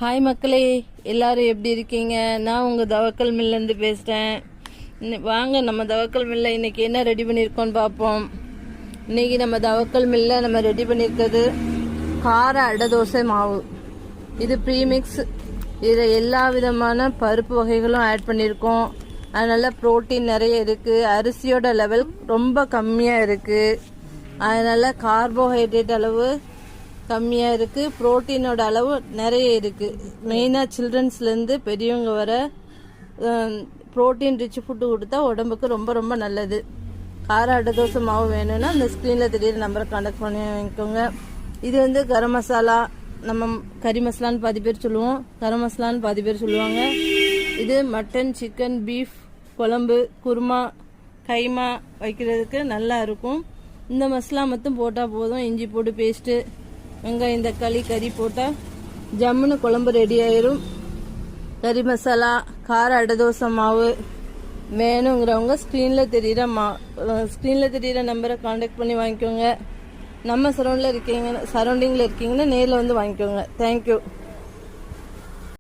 Hi மக்களே, எல்லாரும் எப்படி இருக்கீங்க? நான் உங்கள் தவக்கல் மில்லேருந்து பேசுகிறேன். வாங்க நம்ம தவக்கல் மில்ல இன்றைக்கி என்ன ரெடி பண்ணியிருக்கோன்னு பார்ப்போம். இன்றைக்கி நம்ம தவக்கல் மில்ல நம்ம ரெடி பண்ணியிருக்கிறது கார அடை தோசை மாவு. இது ப்ரீமிக்ஸ். இதில் எல்லா விதமான பருப்பு வகைகளும் ஆட் பண்ணியிருக்கோம். அதனால் ப்ரோட்டீன் நிறைய இருக்குது. அரிசியோட லெவல் ரொம்ப கம்மியாக இருக்குது. அதனால் கார்போஹைட்ரேட் அளவு கம்மியாக இருக்குது. ப்ரோட்டீனோட அளவு நிறைய இருக்குது. மெயினாக சில்ட்ரன்ஸ்லேருந்து பெரியவங்க வர ப்ரோட்டீன் ரிச் ஃபுட்டு கொடுத்தா உடம்புக்கு ரொம்ப ரொம்ப நல்லது. கார அடை தோசை மாவு வேணும்னா அந்த ஸ்க்ரீனில் தெரியுற நம்பரை கான்டாக்ட் பண்ணி வாங்கிக்கோங்க. இது கரம் மசாலா, நம்ம கறி மசாலான்னு பாதி பேர் சொல்லுவோம், கரம் மசாலான்னு பாதி பேர் சொல்லுவாங்க. இது மட்டன், சிக்கன், பீஃப் குழம்பு, குருமா, கைமா வைக்கிறதுக்கு நல்லா இருக்கும். இந்த மசாலா மட்டும் போட்டால் போதும். இஞ்சி போட்டு பேஸ்ட்டு, வெங்காயம், தக்காளி, கறி போட்டால் ஜம்முன்னு குழம்பு ரெடி ஆயிரும். கறி மசாலா, கார அடை தோசை மாவு வேணுங்கிறவங்க ஸ்க்ரீனில் தெரியிற நம்பரை கான்டாக்ட் பண்ணி வாங்கிக்கோங்க. நம்ம சரௌண்டிங்கில் இருக்கீங்கன்னா நேரில் வந்து வாங்கிக்கோங்க. தேங்க்யூ.